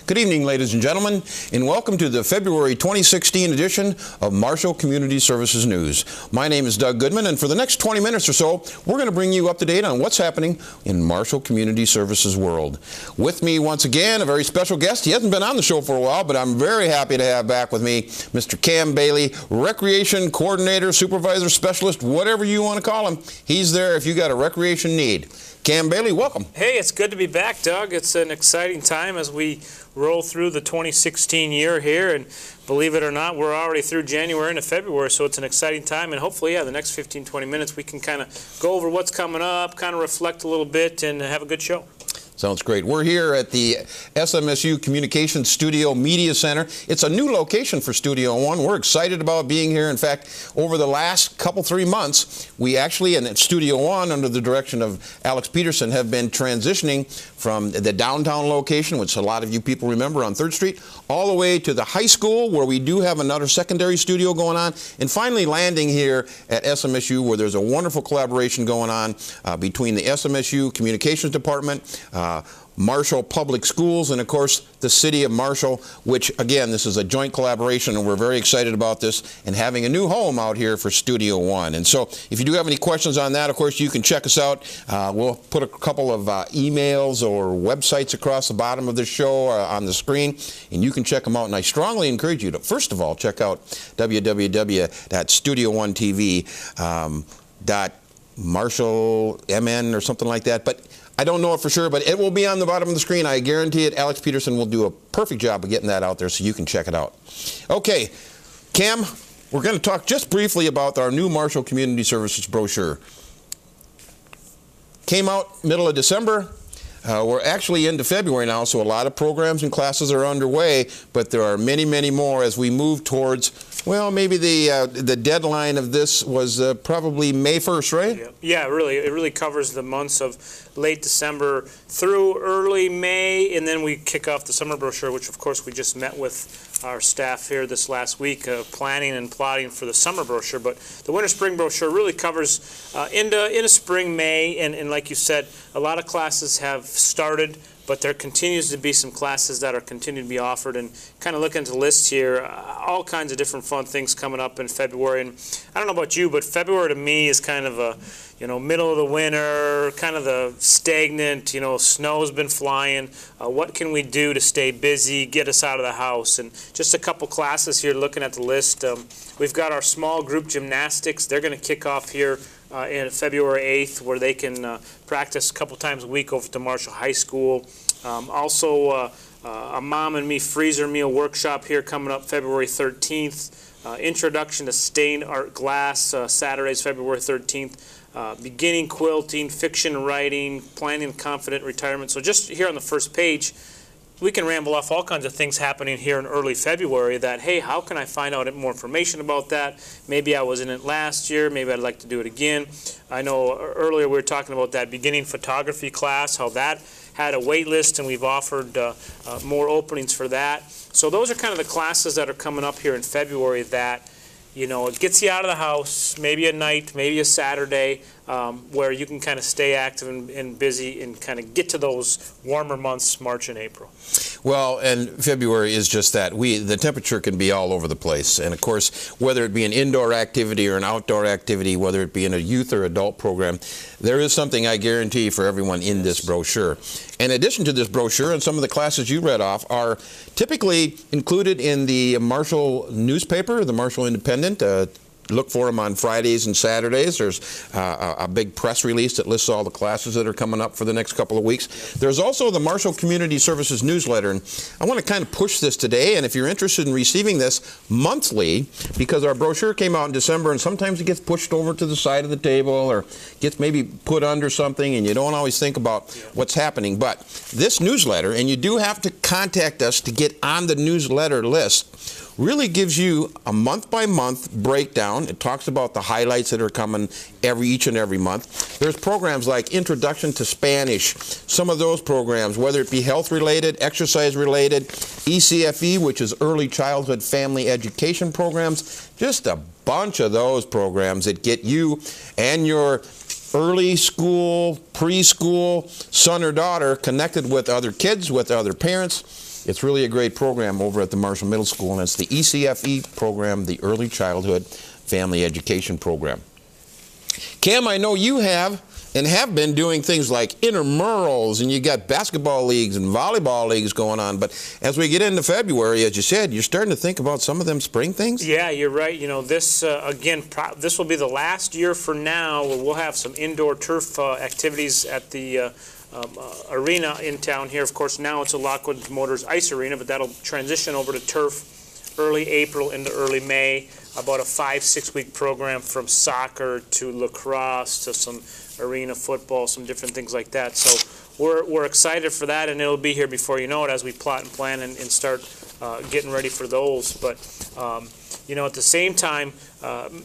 Good evening, ladies and gentlemen, and welcome to the February 2016 edition of Marshall Community Services News. My name is Doug Goodman, and for the next 20 minutes or so, we're going to bring you up to date on what's happening in Marshall Community Services world. With me once again, a very special guest. He hasn't been on the show for a while, but I'm very happy to have back with me Mr. Cam Bailey, Recreation Coordinator, Supervisor, Specialist, whatever you want to call him. He's there if you got a recreation need. Cam Bailey, welcome. Hey, it's good to be back, Doug. It's an exciting time as we roll through the 2016 year here, and believe it or not, we're already through January into February, so it's an exciting time, and hopefully, the next 15-20 minutes we can kind of go over what's coming up, kind of reflect a little bit, and have a good show. Sounds great. We're here at the SMSU Communications Studio Media Center. It's a new location for Studio One. We're excited about being here. In fact, over the last three months, we actually, in Studio One, under the direction of Alex Peterson, have been transitioning from the downtown location, which a lot of you people remember on 3rd Street, all the way to the high school, where we do have another secondary studio going on, and finally landing here at SMSU, where there's a wonderful collaboration going on between the SMSU Communications Department, Marshall Public Schools, and of course the City of Marshall, which again, this is a joint collaboration, and we're very excited about this and having a new home out here for Studio One. And so if you do have any questions on that, of course you can check us out. We'll put a couple of emails or websites across the bottom of the show on the screen, and you can check them out. And I strongly encourage you to first of all check out www.studio1tv.marshallmn or something like that. But I don't know it for sure, but it will be on the bottom of the screen. I guarantee it. Alex Peterson will do a perfect job of getting that out there so you can check it out. Okay, Cam, we're going to talk just briefly about our new Marshall Community Services brochure. Came out middle of December. We're actually into February now, so a lot of programs and classes are underway, but there are many, many more as we move towards, well, maybe the deadline of this was probably May 1st, right? Yeah, really. It really covers the months of late December through early May, and then we kick off the summer brochure, which of course we just met with our staff here this last week, planning and plotting for the summer brochure. But the winter-spring brochure really covers into spring, May, and like you said, a lot of classes have started, but there continues to be some classes that are continuing to be offered. And kind of looking at the list here, all kinds of different fun things coming up in February. And I don't know about you, but February to me is kind of a, middle of the winter, kind of the stagnant, snow's been flying. What can we do to stay busy, get us out of the house? And just a couple classes here looking at the list. We've got our small group gymnastics. They're going to kick off here in February 8th, where they can practice a couple times a week over to Marshall High School. Also, a Mom and Me freezer meal workshop here coming up February 13th. Introduction to stained art glass, Saturdays, February 13th. Beginning quilting, fiction writing, planning confident retirement. So just here on the first page, we can ramble off all kinds of things happening here in early February that, hey, how can I find out more information about that? Maybe I was in it last year. Maybe I'd like to do it again. I know earlier we were talking about that beginning photography class, how that had a wait list, and we've offered more openings for that. So those are kind of the classes that are coming up here in February that, it gets you out of the house, maybe a night, maybe a Saturday, where you can kind of stay active and busy and kind of get to those warmer months, March and April. Well, and February is just that. The temperature can be all over the place. And of course, whether it be an indoor activity or an outdoor activity, whether it be in a youth or adult program, there is something I guarantee for everyone in this brochure. In addition to this brochure, and some of the classes you read off are typically included in the Marshall newspaper, the Marshall Independent. Look for them on Fridays and Saturdays. There's a big press release that lists all the classes that are coming up for the next couple of weeks. There's also the Marshall Community Services newsletter, and I want to kind of push this today, and if you're interested in receiving this monthly, because our brochure came out in December, and sometimes it gets pushed over to the side of the table or gets maybe put under something, and you don't always think about what's happening. But this newsletter, and you do have to contact us to get on the newsletter list, really gives you a month-by-month breakdown. It talks about the highlights that are coming each and every month. There's programs like Introduction to Spanish. Some of those programs, whether it be health-related, exercise-related, ECFE, which is Early Childhood Family Education programs, just a bunch of those programs that get you and your early school, preschool son or daughter connected with other kids, with other parents. It's really a great program over at the Marshall Middle School, and it's the ECFE program, the Early Childhood Family Education Program. Cam, I know you have and have been doing things like intramurals, and you got basketball leagues and volleyball leagues going on. But as we get into February, as you said, you're starting to think about some of them spring things? Yeah, you're right. You know, this, again, this will be the last year for now where we'll have some indoor turf activities at the arena in town here. Of course, now it's a Lockwood Motors Ice Arena, but that'll transition over to turf early April into early May. About a 5-6 week program from soccer to lacrosse to some arena football, some different things like that. So we're excited for that, and it'll be here before you know it as we plot and plan and start getting ready for those. But you know, at the same time,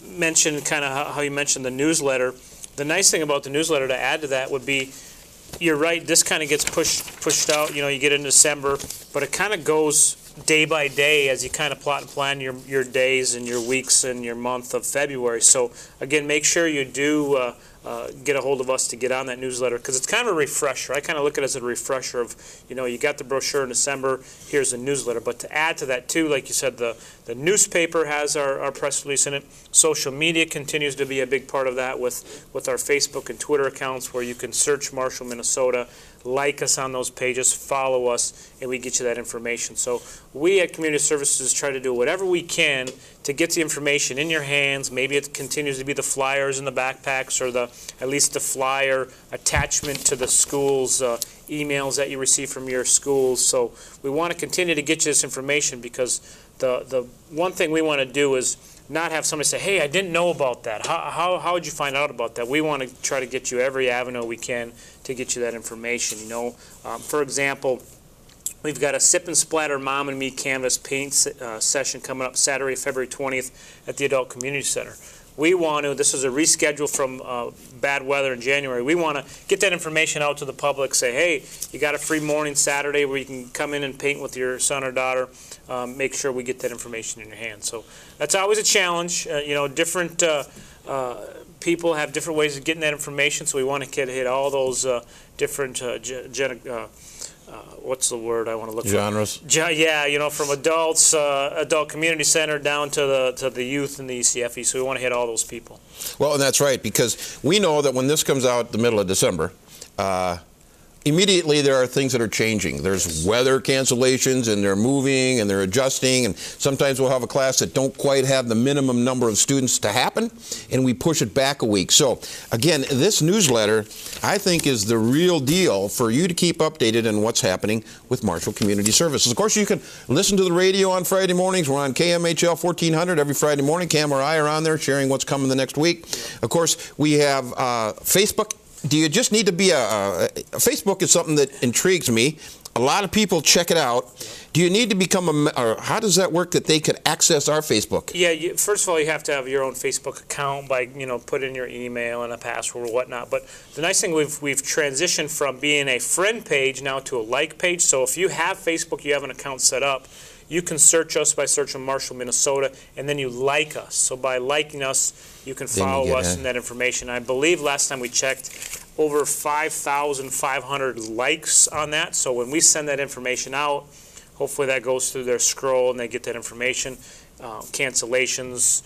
mention kind of how you mentioned the newsletter. The nice thing about the newsletter, to add to that, would be, you're right, this kind of gets pushed out. You know, you get in December, but it kind of goes day by day as you kind of plot and plan your days and your weeks and your month of February. So again, make sure you do get a hold of us to get on that newsletter, because it's kind of a refresher. I kind of look at it as a refresher of, you know, you got the brochure in December, here's the newsletter. But to add to that too, like you said, the newspaper has our press release in it. Social media continues to be a big part of that with our Facebook and Twitter accounts, where you can search Marshall, Minnesota, like us on those pages, follow us, and we get you that information. So we at Community Services try to do whatever we can to get the information in your hands. Maybe it continues to be the flyers in the backpacks, or at least the flyer attachment to the school's emails that you receive from your schools. So we want to continue to get you this information, because the one thing we want to do is not have somebody say, hey, I didn't know about that. How did you find out about that? We want to try to get you every avenue we can to get you that information. You know, for example, we've got a Sip and Splatter Mom and Me Canvas paint session coming up Saturday, February 20th at the Adult Community Center. We want to, this is a reschedule from bad weather in January. We want to get that information out to the public, say, hey, you got a free morning Saturday where you can come in and paint with your son or daughter. Make sure we get that information in your hands. So that's always a challenge. You know, different people have different ways of getting that information, so we want to hit all those different what's the word I want to look for? Genres. Yeah, you know, from adults, adult community center, down to the youth and the ECFE. So we want to hit all those people. Well, and that's right, because we know that when this comes out the middle of December, immediately there are things that are changing. There's weather cancellations, and they're moving and they're adjusting, and sometimes we'll have a class that don't quite have the minimum number of students to happen, and we push it back a week. So again, this newsletter, I think, is the real deal for you to keep updated on what's happening with Marshall Community Services. Of course, you can listen to the radio on Friday mornings. We're on KMHL 1400 every Friday morning. Cam or I are on there sharing what's coming the next week. Of course, we have Facebook. Do you just need to be Facebook is something that intrigues me. A lot of people check it out. Do you need to become or how does that work that they could access our Facebook? Yeah, first of all, you have to have your own Facebook account by, you know, put in your email and a password or whatnot. But the nice thing, we've transitioned from being a friend page now to a like page. So if you have Facebook, you have an account set up, you can search us by searching Marshall, Minnesota, and then you like us. So by liking us, you can follow us and that information. I believe last time we checked, over 5,500 likes on that. So when we send that information out, hopefully that goes through their scroll and they get that information. Cancellations,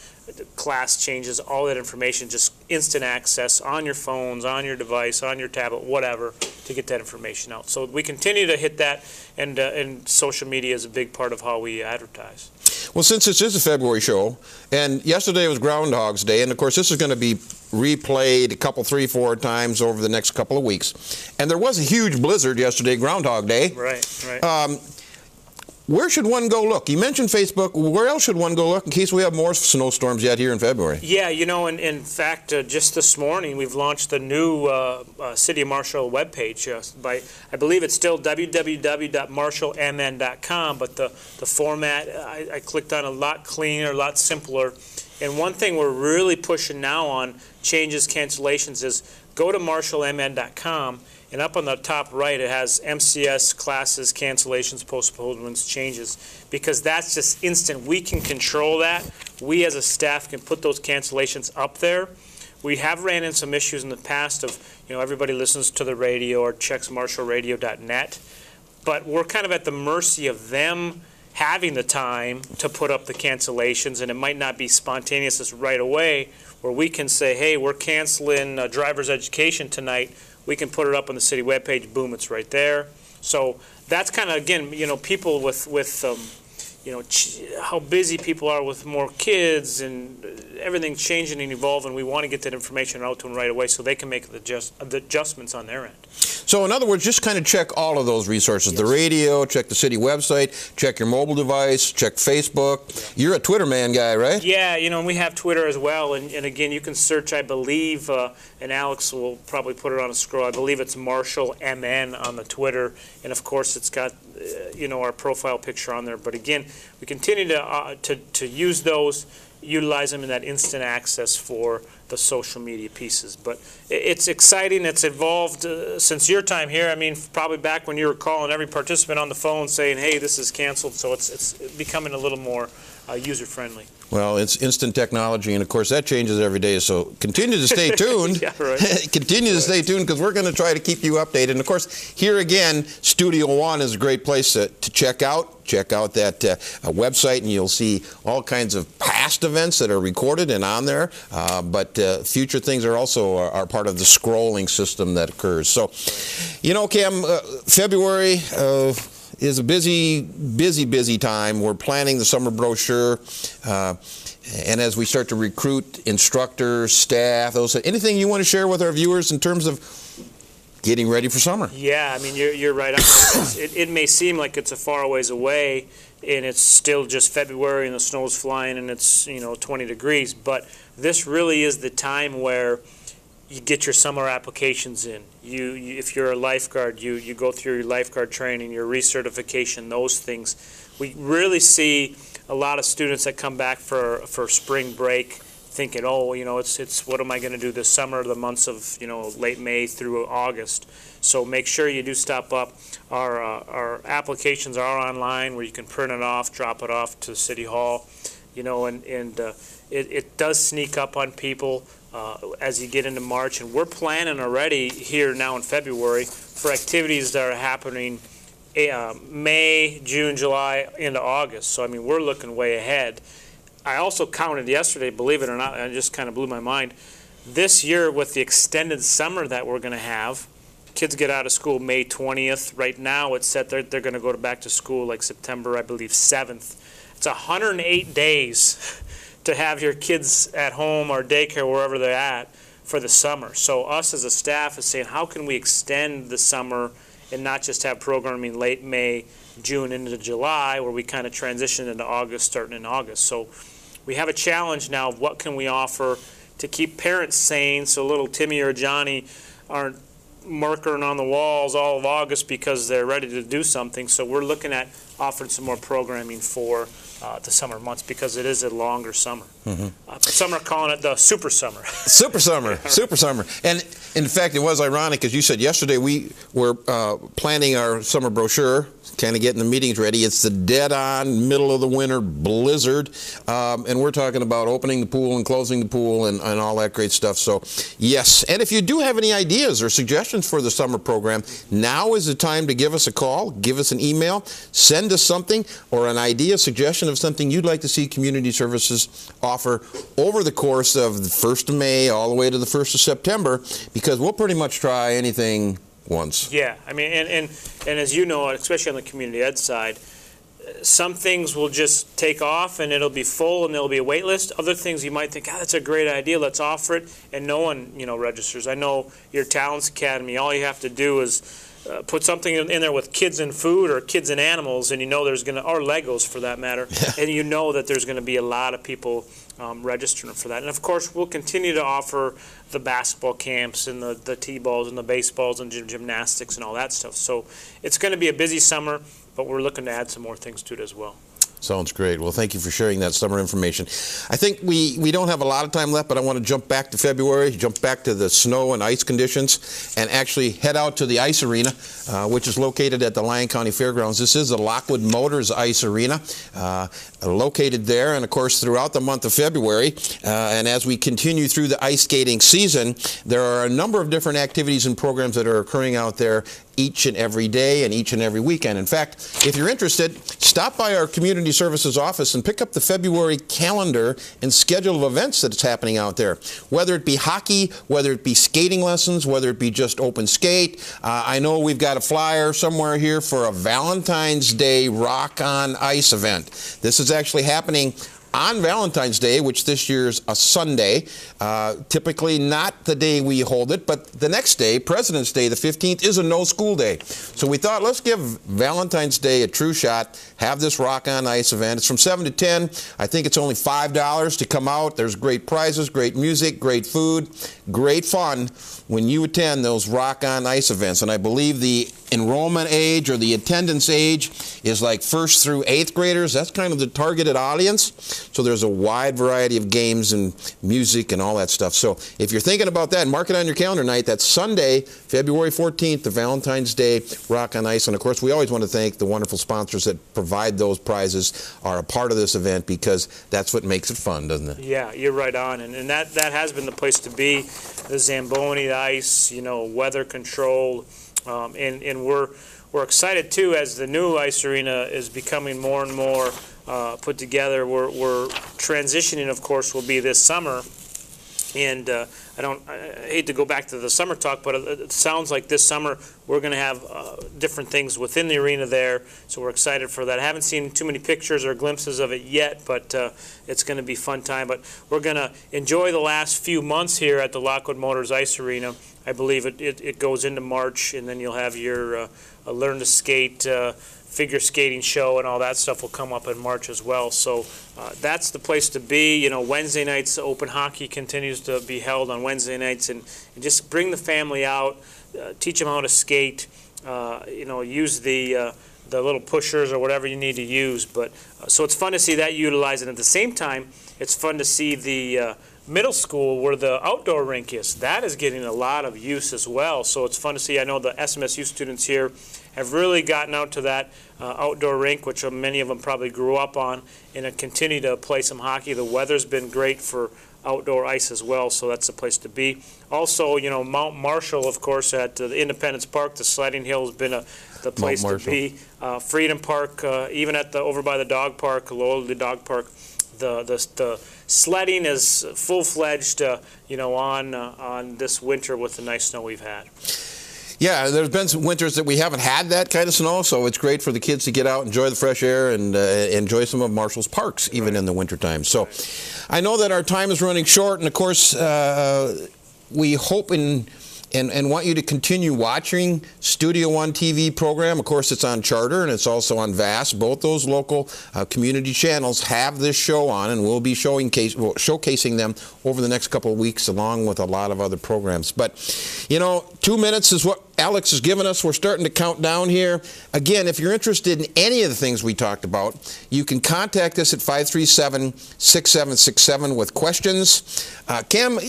class changes, all that information, just instant access on your phones, on your device, on your tablet, whatever, to get that information out. So we continue to hit that, and social media is a big part of how we advertise. Well, since this is a February show, and yesterday was Groundhog's Day, and of course this is going to be replayed a couple, 3, 4 times over the next couple of weeks. And there was a huge blizzard yesterday, Groundhog Day. Right. Where should one go look? You mentioned Facebook. Where else should one go look in case we have more snowstorms yet here in February? Yeah, you know, in fact, just this morning we've launched the new City of Marshall webpage. I believe it's still www.marshallmn.com, but the format I clicked on a lot cleaner, a lot simpler. And one thing we're really pushing now on changes, cancellations, is go to marshallmn.com. And up on the top right, it has MCS, classes, cancellations, postponements, changes, because that's just instant. We can control that. We as a staff can put those cancellations up there. We have ran into some issues in the past of, you know, everybody listens to the radio or checks marshallradio.net. but we're kind of at the mercy of them having the time to put up the cancellations, and it might not be spontaneous as right away, where we can say, hey, we're canceling driver's education tonight. We can put it up on the city webpage. Boom, it's right there. So that's kind of, again, people with how busy people are with more kids and everything's changing and evolving. We want to get that information out to them right away so they can make the adjustments on their end. So in other words, just kind of check all of those resources. Yes. The radio, check the city website, check your mobile device, check Facebook. Yeah. You're a Twitter man guy, right? Yeah, and we have Twitter as well. And again, you can search, I believe, and Alex will probably put it on a scroll, I believe it's Marshall MN on the Twitter. And of course, it's got, our profile picture on there. But again, we continue to use those, utilize them in that instant access for the social media pieces. But it's exciting. It's evolved since your time here. I mean, probably back when you were calling every participant on the phone saying, hey, this is canceled. So it's becoming a little more user-friendly. Well, it's instant technology, and of course that changes every day, so continue to stay tuned. Yeah, right. Continue to stay tuned, because we're going to try to keep you updated. And of course, here again, Studio One is a great place to check out. Check out that website, and you'll see all kinds of past events that are recorded and on there. But future things are also are part of the scrolling system that occurs. So, Cam, February is a busy time. We're planning the summer brochure, and as we start to recruit instructors, staff, anything you want to share with our viewers in terms of getting ready for summer? Yeah, I mean, you're right. It may seem like it's a far ways away, and it's still just February, and the snow's flying, and it's 20 degrees. But this really is the time where you get your summer applications in. If you're a lifeguard, you go through your lifeguard training, your recertification, those things. We really see a lot of students that come back for spring break thinking, oh, it's what am I going to do this summer, the months of late May through August. So make sure you do stop up. Our applications are online where you can print it off, drop it off to City Hall, and it does sneak up on people as you get into March, and we're planning already here now in February for activities that are happening May, June, July, into August. So I mean, we're looking way ahead. I also counted yesterday, believe it or not, and it just kind of blew my mind. This year, with the extended summer that we're going to have, kids get out of school May 20th. Right now, it's set they're going to go back to school like September, I believe, 7th. It's 108 days to have your kids at home or daycare, wherever they're at, for the summer. So us as a staff is saying, how can we extend the summer and not just have programming late May, June into July, where we kind of transition into August, starting in August. So we have a challenge now of what can we offer to keep parents sane so little Timmy or Johnny aren't markering on the walls all of August because they're ready to do something. So we're looking at offering some more programming for the summer months, because it is a longer summer. Mm-hmm. Some are calling it the super summer. Super summer. Super summer. And in fact, it was ironic, as you said yesterday, we were planning our summer brochure, kind of getting the meetings ready. It's the dead-on middle of the winter blizzard, and we're talking about opening the pool and closing the pool and all that great stuff. So yes, and if you do have any ideas or suggestions for the summer program, now is the time to give us a call, give us an email, send us something or an idea, suggestion of something you'd like to see community services offer over the course of the 1st of May all the way to the 1st of September, because we'll pretty much try anything once. Yeah, I mean, and as you know, especially on the community ed side, some things will just take off and it'll be full and there'll be a wait list. Other things you might think, that's a great idea, let's offer it, and no one registers. I know your Talents Academy, all you have to do is put something in there with kids and food or kids and animals, and there's going to, or Legos for that matter, and that there's going to be a lot of people registering for that. And of course, we'll continue to offer the basketball camps and the t-balls and the baseballs and gymnastics and all that stuff. So it's going to be a busy summer, but we're looking to add some more things to it as well. Sounds great. Well, thank you for sharing that summer information. I think we don't have a lot of time left, but I want to jump back to February, jump back to the snow and ice conditions, and actually head out to the ice arena, which is located at the Lyon County Fairgrounds. This is the Lockwood Motors Ice Arena, located there, and of course throughout the month of February. And as we continue through the ice skating season, there are a number of different activities and programs that are occurring out there each and every day and each and every weekend. In fact, if you're interested, stop by our Community Services office and pick up the February calendar and schedule of events that's happening out there. Whether it be hockey, whether it be skating lessons, whether it be just open skate. I know we've got a flyer somewhere here for a Valentine's Day Rock on Ice event. This is actually happening on Valentine's Day, which this year's a Sunday, typically not the day we hold it, but the next day, President's Day, the 15th, is a no-school day. So we thought, let's give Valentine's Day a true shot, have this Rock on Ice event. It's from 7 to 10. I think it's only $5 to come out. There's great prizes, great music, great food, great fun when you attend those Rock on Ice events. And I believe the enrollment age or the attendance age is like 1st through 8th graders. That's kind of the targeted audience. So there's a wide variety of games and music and all that stuff. So if you're thinking about that, mark it on your calendar night. That's Sunday, February 14th, the Valentine's Day Rock on Ice. And of course, we always want to thank the wonderful sponsors that provide those prizes, are a part of this event, because that's what makes it fun, doesn't it? Yeah, you're right on. And that has been the place to be. The Zamboni, the ice, you know, weather controlled. And we're excited too, as the new ice arena is becoming more and more put together. We're transitioning, of course, will be this summer. And I hate to go back to the summer talk, but it sounds like this summer we're going to have different things within the arena there. So we're excited for that. I haven't seen too many pictures or glimpses of it yet, but it's going to be a fun time. But we're going to enjoy the last few months here at the Lockwood Motors Ice Arena. I believe it goes into March, and then you'll have your Learn to Skate figure skating show, and all that stuff will come up in March as well. So that's the place to be. You know, Wednesday nights, open hockey continues to be held on Wednesday nights, and just bring the family out, teach them how to skate, you know, use the little pushers or whatever you need to use. But so it's fun to see that utilized, and at the same time, it's fun to see the middle school where the outdoor rink is. That is getting a lot of use as well. So it's fun to see. I know the SMSU students here have really gotten out to that outdoor rink, which many of them probably grew up on, and continue to play some hockey. The weather's been great for outdoor ice as well, so that's the place to be. Also, you know, Mount Marshall, of course, at the Independence Park, the sledding hill has been the place to be. Freedom Park, even at over by the dog park, Loyola Dog Park, the sledding is full-fledged, you know, on this winter with the nice snow we've had. Yeah, there's been some winters that we haven't had that kind of snow, so it's great for the kids to get out, enjoy the fresh air, and enjoy some of Marshall's parks, even in the wintertime. So I know that our time is running short, and of course, we hope and want you to continue watching Studio One TV program. Of course, it's on Charter, and it's also on VAS. Both those local community channels have this show on, and we'll be showcasing them over the next couple of weeks, along with a lot of other programs. But, you know, 2 minutes is what Alex has given us. We're starting to count down here. Again, if you're interested in any of the things we talked about, you can contact us at 537-6767 with questions. Cam,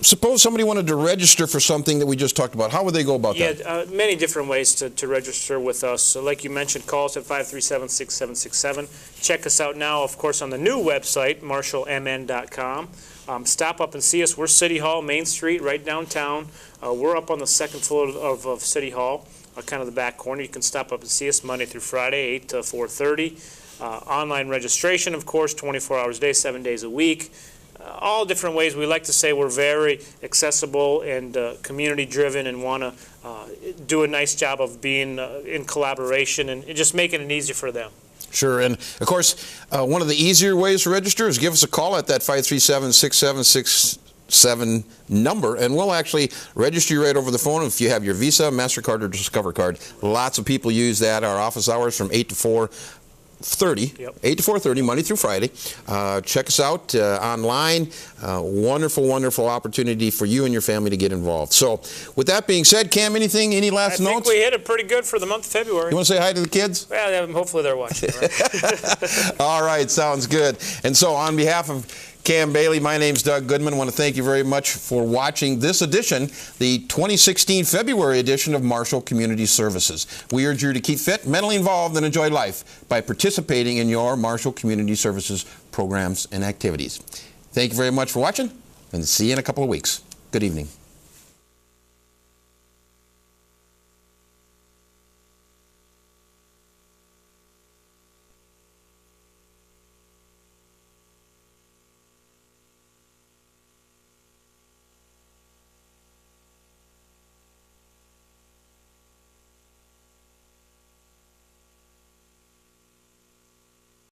suppose somebody wanted to register for something that we just talked about. How would they go about that? Yeah, many different ways to register with us. So like you mentioned, call us at 537-6767. Check us out now, of course, on the new website, marshallmn.com. Stop up and see us. We're City Hall, Main Street, right downtown. We're up on the second floor of City Hall, kind of the back corner. You can stop up and see us Monday through Friday, 8 to 4:30. Online registration, of course, 24 hours a day, 7 days a week. All different ways. We like to say we're very accessible and community-driven, and want to do a nice job of being in collaboration and just making it easy for them. Sure, and of course, one of the easier ways to register is give us a call at that 537-6767 number, and we'll actually register you right over the phone if you have your Visa, MasterCard, or Discover card. Lots of people use that. Our office hours from 8 to 4:30, Yep. 8 to 4:30, Monday through Friday. Check us out online. Wonderful, wonderful opportunity for you and your family to get involved. So, with that being said, Cam, any last notes? I think we hit it pretty good for the month of February. You want to say hi to the kids? Well, hopefully they're watching. Right? All right, sounds good. And so, on behalf of Cam Bailey, my name's Doug Goodman. I want to thank you very much for watching this edition, the 2016 February edition of Marshall Community Services. We urge you to keep fit, mentally involved, and enjoy life by participating in your Marshall Community Services programs and activities. Thank you very much for watching, and see you in a couple of weeks. Good evening.